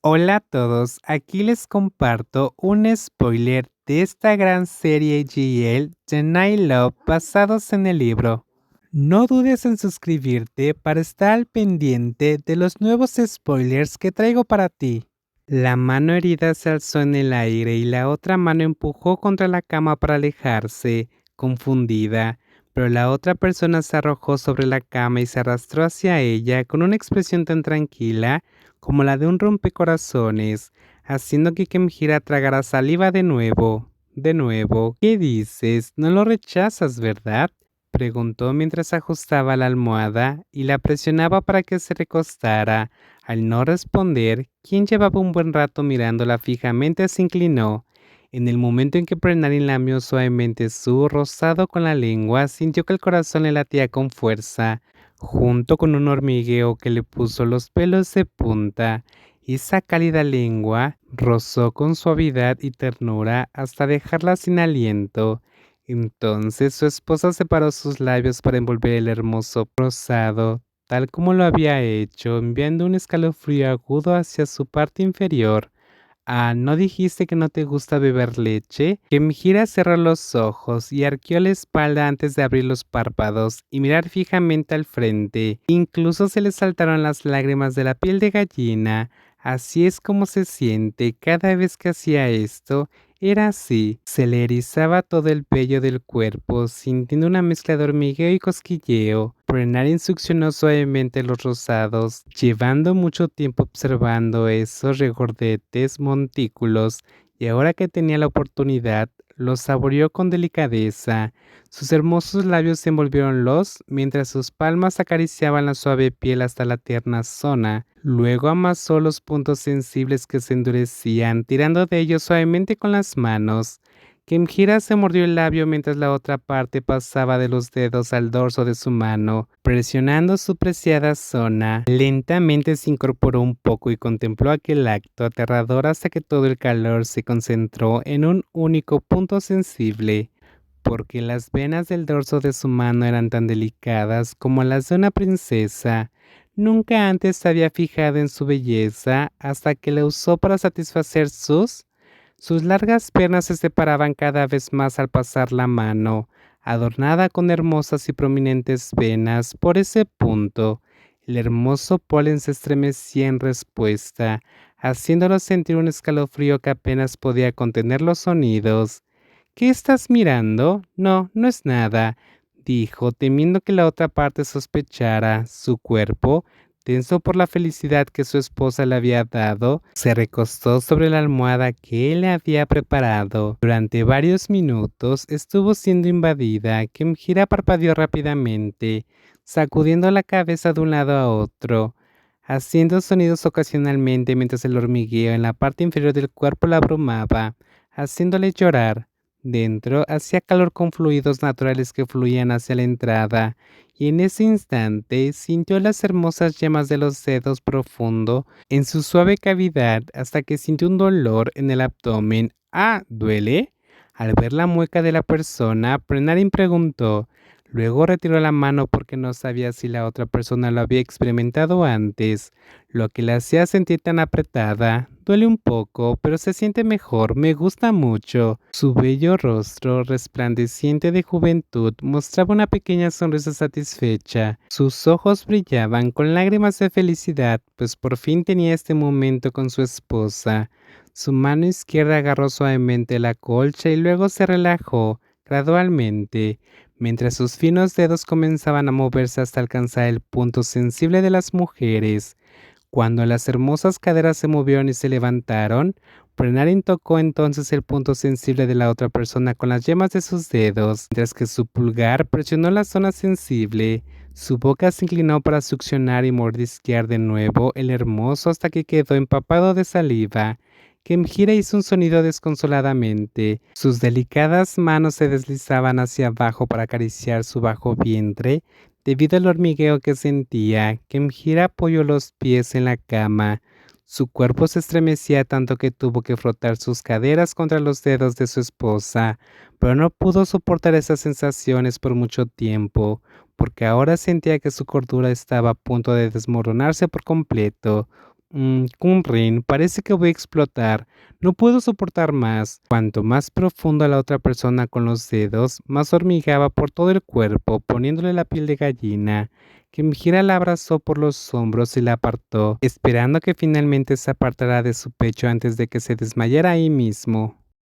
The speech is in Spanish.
Hola a todos, aquí les comparto un spoiler de esta gran serie GL The Night Love basados en el libro. No dudes en suscribirte para estar al pendiente de los nuevos spoilers que traigo para ti. La mano herida se alzó en el aire y la otra mano empujó contra la cama para alejarse, confundida, pero la otra persona se arrojó sobre la cama y se arrastró hacia ella con una expresión tan tranquila como la de un rompecorazones, haciendo que Kemjira tragara saliva de nuevo. De nuevo, ¿qué dices? No lo rechazas, ¿verdad? Preguntó mientras ajustaba la almohada y la presionaba para que se recostara. Al no responder, quien llevaba un buen rato mirándola fijamente se inclinó. En el momento en que Prenarin lamió suavemente su rosado con la lengua, sintió que el corazón le latía con fuerza, junto con un hormigueo que le puso los pelos de punta. Esa cálida lengua rozó con suavidad y ternura hasta dejarla sin aliento. Entonces su esposa separó sus labios para envolver el hermoso rosado, tal como lo había hecho, enviando un escalofrío agudo hacia su parte inferior. Ah, ¿no dijiste que no te gusta beber leche? Kemjira cerró los ojos y arqueó la espalda antes de abrir los párpados y mirar fijamente al frente. Incluso se le saltaron las lágrimas de la piel de gallina. Así es como se siente cada vez que hacía esto. Era así, se le erizaba todo el vello del cuerpo, sintiendo una mezcla de hormigueo y cosquilleo. Prenarin succionó suavemente los rosados, llevando mucho tiempo observando esos regordetes montículos, y ahora que tenía la oportunidad, los saboreó con delicadeza. Sus hermosos labios se envolvieron mientras sus palmas acariciaban la suave piel hasta la tierna zona. Luego amasó los puntos sensibles que se endurecían, tirando de ellos suavemente con las manos. Kemjira se mordió el labio mientras la otra parte pasaba de los dedos al dorso de su mano, presionando su preciada zona. Lentamente se incorporó un poco y contempló aquel acto aterrador hasta que todo el calor se concentró en un único punto sensible, porque las venas del dorso de su mano eran tan delicadas como las de una princesa. Nunca antes se había fijado en su belleza hasta que la usó para satisfacer sus largas piernas se separaban cada vez más al pasar la mano, adornada con hermosas y prominentes venas. Por ese punto, el hermoso polen se estremecía en respuesta, haciéndolo sentir un escalofrío que apenas podía contener los sonidos. ¿Qué estás mirando? No, no es nada, dijo, temiendo que la otra parte sospechara. Su cuerpo, tenso por la felicidad que su esposa le había dado, se recostó sobre la almohada que él le había preparado. Durante varios minutos estuvo siendo invadida. Kemjira parpadeó rápidamente, sacudiendo la cabeza de un lado a otro, haciendo sonidos ocasionalmente mientras el hormigueo en la parte inferior del cuerpo la abrumaba, haciéndole llorar. Dentro hacía calor con fluidos naturales que fluían hacia la entrada, y en ese instante sintió las hermosas yemas de los dedos profundo en su suave cavidad hasta que sintió un dolor en el abdomen. Ah, ¿duele? Al ver la mueca de la persona, Prenarin preguntó. Luego retiró la mano porque no sabía si la otra persona lo había experimentado antes, lo que la hacía sentir tan apretada. Duele un poco, pero se siente mejor, me gusta mucho. Su bello rostro, resplandeciente de juventud, mostraba una pequeña sonrisa satisfecha. Sus ojos brillaban con lágrimas de felicidad, pues por fin tenía este momento con su esposa. Su mano izquierda agarró suavemente la colcha y luego se relajó gradualmente, mientras sus finos dedos comenzaban a moverse hasta alcanzar el punto sensible de las mujeres. Cuando las hermosas caderas se movieron y se levantaron, Prenarin tocó entonces el punto sensible de la otra persona con las yemas de sus dedos, mientras que su pulgar presionó la zona sensible. Su boca se inclinó para succionar y mordisquear de nuevo el hermoso hasta que quedó empapado de saliva. Kemjira hizo un sonido desconsoladamente. Sus delicadas manos se deslizaban hacia abajo para acariciar su bajo vientre. Debido al hormigueo que sentía, Kemjira apoyó los pies en la cama. Su cuerpo se estremecía tanto que tuvo que frotar sus caderas contra los dedos de su esposa, pero no pudo soportar esas sensaciones por mucho tiempo, porque ahora sentía que su cordura estaba a punto de desmoronarse por completo. Kunrin, parece que voy a explotar. No puedo soportar más. Cuanto más profundo a la otra persona con los dedos, más hormigaba por todo el cuerpo, poniéndole la piel de gallina. Kimhira la abrazó por los hombros y la apartó, esperando que finalmente se apartara de su pecho antes de que se desmayara ahí mismo.